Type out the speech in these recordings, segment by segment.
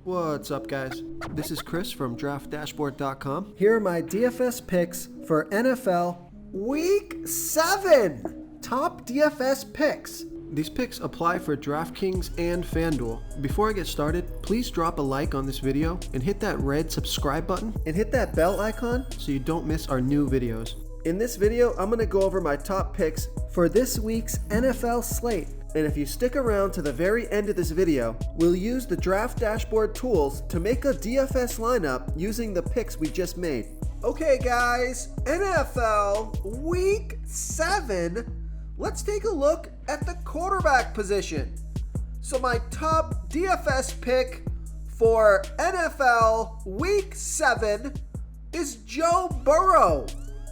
What's up, guys? This is Chris from DraftDashboard.com. Here are my DFS picks for NFL Week 7. Top DFS picks. These picks apply for DraftKings and FanDuel. Before I get started, please drop a like on this video and hit that red subscribe button And hit that bell icon so you don't miss our new videos. In this video, I'm going to go over my top picks for this week's NFL slate. And if you stick around to the very end of this video, we'll use the Draft Dashboard tools to make a DFS lineup using the picks we just made. Okay guys, NFL Week 7. Let's take a look at the quarterback position. So my top DFS pick for NFL Week 7 is Joe Burrow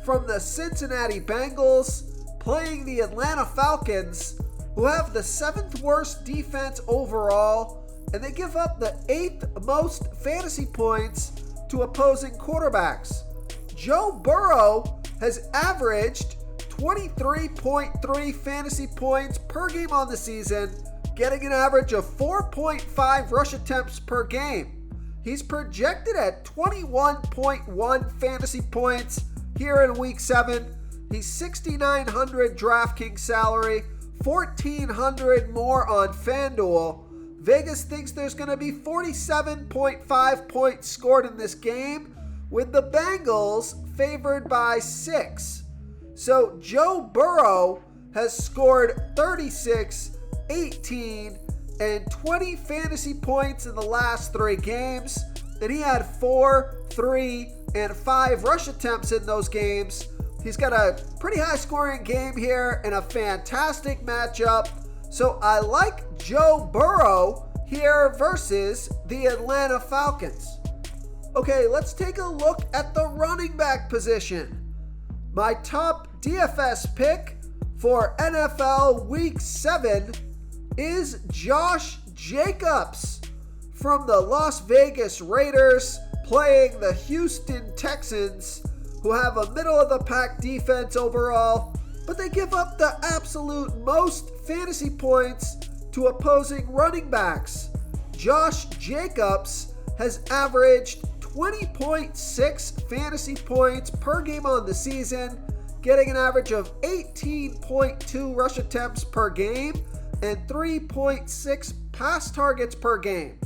from the Cincinnati Bengals playing the Atlanta Falcons, who have the 7th worst defense overall, and they give up the 8th most fantasy points to opposing quarterbacks. Joe Burrow has averaged 23.3 fantasy points per game on the season, getting an average of 4.5 rush attempts per game. He's projected at 21.1 fantasy points here in Week 7. He's $6,900 DraftKings salary, $1,400 more on FanDuel. Vegas thinks there's going to be 47.5 points scored in this game, with the Bengals favored by 6. So Joe Burrow has scored 36, 18, and 20 fantasy points in the last 3 games, and he had 4, 3, and 5 rush attempts in those games. He's got a pretty high scoring game here and a fantastic matchup. So I like Joe Burrow here versus the Atlanta Falcons. Okay, let's take a look at the running back position. My top DFS pick for NFL Week 7 is Josh Jacobs from the Las Vegas Raiders playing the Houston Texans, who have a middle-of-the-pack defense overall, but they give up the absolute most fantasy points to opposing running backs. Josh Jacobs has averaged 20.6 fantasy points per game on the season, getting an average of 18.2 rush attempts per game and 3.6 pass targets per game.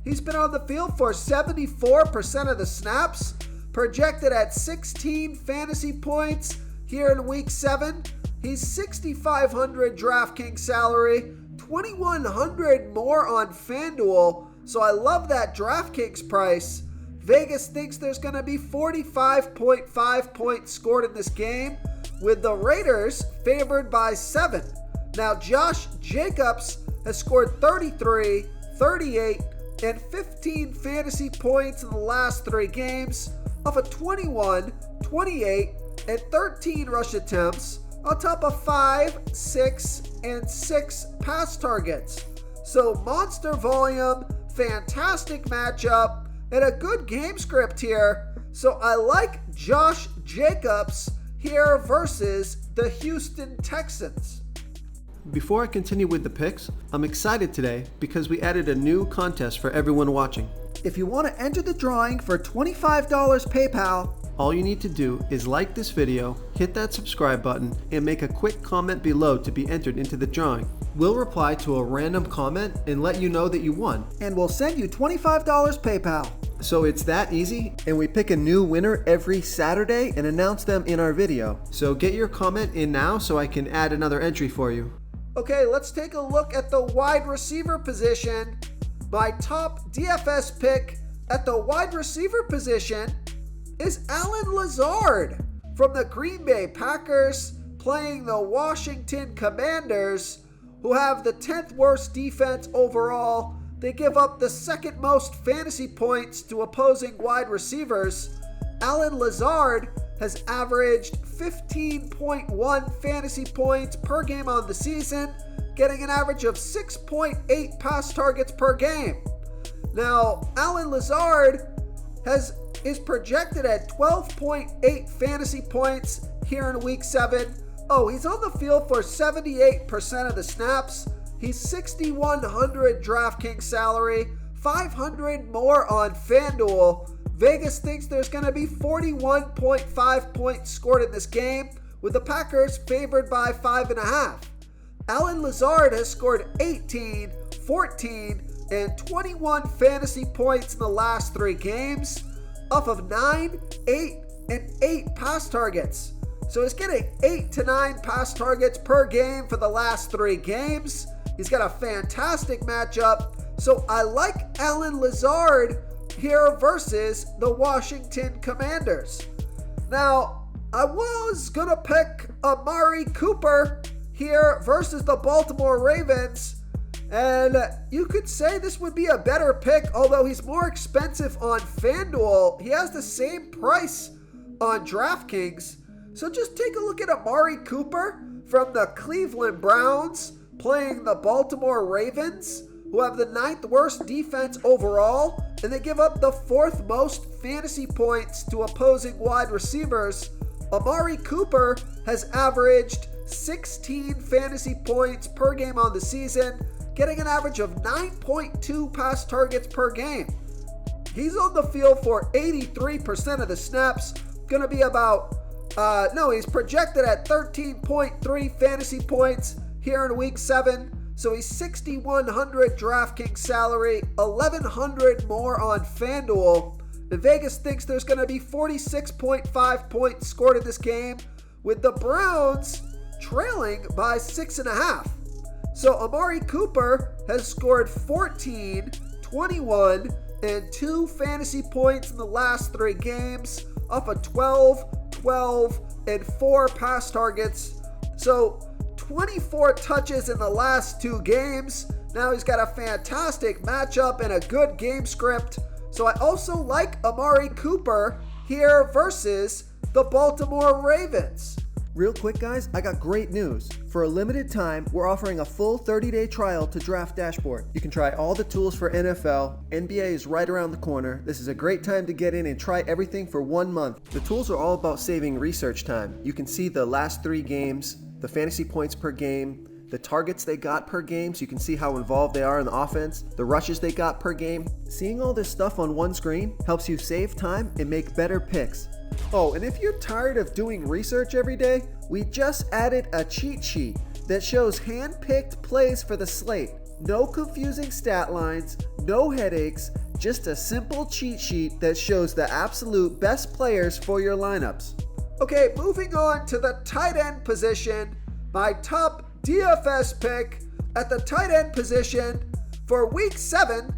He's been on the field for 74% of the snaps, projected at 16 fantasy points here in Week 7. He's $6,500 DraftKings salary, $2,100 more on FanDuel, so I love that DraftKings price. Vegas thinks there's going to be 45.5 points scored in this game, with the Raiders favored by 7. Now Josh Jacobs has scored 33, 38, and 15 fantasy points in the last 3 games, off of 21, 28, and 13 rush attempts, on top of 5, 6, and 6 pass targets. So monster volume, fantastic matchup, and a good game script here. So I like Josh Jacobs here versus the Houston Texans. Before I continue with the picks, I'm excited today because we added a new contest for everyone watching. If you want to enter the drawing for $25 PayPal, all you need to do is like this video, hit that subscribe button, and make a quick comment below to be entered into the drawing. We'll reply to a random comment and let you know that you won. And we'll send you $25 PayPal. So it's that easy, and we pick a new winner every Saturday and announce them in our video. So get your comment in now so I can add another entry for you. Okay, let's take a look at the wide receiver position. My top DFS pick at the wide receiver position is Allen Lazard from the Green Bay Packers playing the Washington Commanders, who have the 10th worst defense overall. They give up the 2nd most fantasy points to opposing wide receivers. Allen Lazard has averaged 15.1 fantasy points per game on the season, getting an average of 6.8 pass targets per game. Now, Allen Lazard is projected at 12.8 fantasy points here in Week 7. Oh, he's on the field for 78% of the snaps. He's $6,100 DraftKings salary, 500 more on FanDuel. Vegas thinks there's going to be 41.5 points scored in this game, with the Packers favored by 5.5. Allen Lazard has scored 18, 14, and 21 fantasy points in the last 3 games, off of 9, 8, and 8 pass targets. So he's getting 8 to 9 pass targets per game for the last 3 games. He's got a fantastic matchup. So I like Allen Lazard here versus the Washington Commanders. Now, I was going to pick Amari Cooper here versus the Baltimore Ravens. And you could say this would be a better pick, although he's more expensive on FanDuel. He has the same price on DraftKings. So just take a look at Amari Cooper from the Cleveland Browns playing the Baltimore Ravens, who have the 9th worst defense overall, and they give up the 4th most fantasy points to opposing wide receivers. Amari Cooper has averaged 16 fantasy points per game on the season, getting an average of 9.2 pass targets per game. He's on the field for 83% of the snaps, going to be about, he's projected at 13.3 fantasy points here in week 7. So he's 6,100 DraftKings salary, 1,100 more on FanDuel. And Vegas thinks there's going to be 46.5 points scored in this game, with the Browns trailing by 6.5. So Amari Cooper has scored 14, 21, and 2 fantasy points in the last 3 games, off of 12, 12, and 4 pass targets. So 24 touches in the last 2 games. Now he's got a fantastic matchup and a good game script. So I also like Amari Cooper here versus the Baltimore Ravens. Real quick, guys, I got great news. For a limited time, we're offering a full 30-day trial to Draft Dashboard. You can try all the tools for NFL. NBA is right around the corner. This is a great time to get in and try everything for 1 month. The tools are all about saving research time. You can see the last 3 games, the fantasy points per game, the targets they got per game, so you can see how involved they are in the offense, the rushes they got per game. Seeing all this stuff on one screen helps you save time and make better picks. Oh, and if you're tired of doing research every day, we just added a cheat sheet that shows hand-picked plays for the slate. No confusing stat lines, no headaches, just a simple cheat sheet that shows the absolute best players for your lineups. Okay, moving on to the tight end position. My top DFS pick at the tight end position for week 7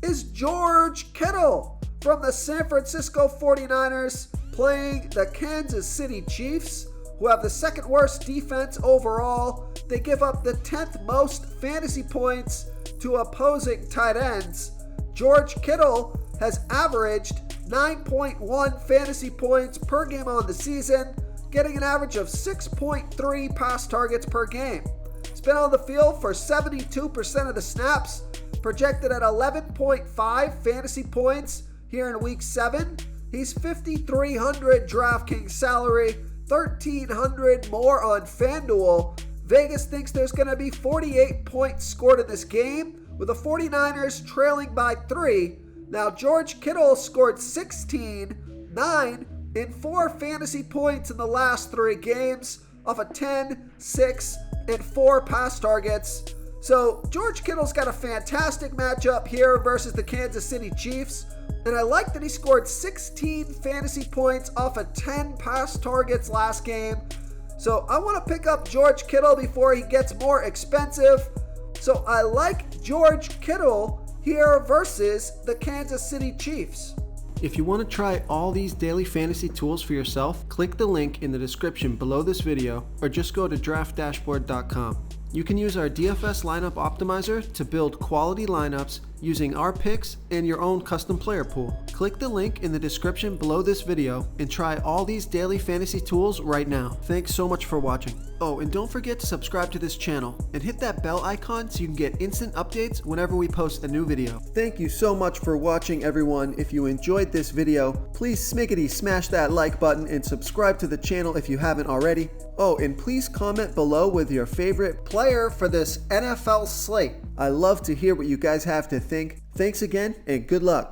is George Kittle from the San Francisco 49ers, playing the Kansas City Chiefs, who have the 2nd worst defense overall. They give up the 10th most fantasy points to opposing tight ends. George Kittle has averaged 9.1 fantasy points per game on the season, getting an average of 6.3 pass targets per game. He's been on the field for 72% of the snaps, projected at 11.5 fantasy points here in week 7. He's 5,300 DraftKings salary, 1,300 more on FanDuel. Vegas thinks there's going to be 48 points scored in this game, with the 49ers trailing by 3. Now, George Kittle scored 16, 9, and 4 fantasy points in the last 3 games, off of 10, 6, and 4 pass targets. So George Kittle's got a fantastic matchup here versus the Kansas City Chiefs. And I like that he scored 16 fantasy points off of 10 pass targets last game. So I want to pick up George Kittle before he gets more expensive. So I like George Kittle here versus the Kansas City Chiefs. If you want to try all these daily fantasy tools for yourself, click the link in the description below this video or just go to draftdashboard.com. You can use our DFS lineup optimizer to build quality lineups using our picks and your own custom player pool. Click the link in the description below this video and try all these daily fantasy tools right now. Thanks so much for watching. Oh, and don't forget to subscribe to this channel and hit that bell icon so you can get instant updates whenever we post a new video. Thank you so much for watching, everyone. If you enjoyed this video, please smiggity smash that like button and subscribe to the channel if you haven't already. Oh, and please comment below with your favorite player for this NFL slate. I love to hear what you guys have to think. Thanks again, and good luck.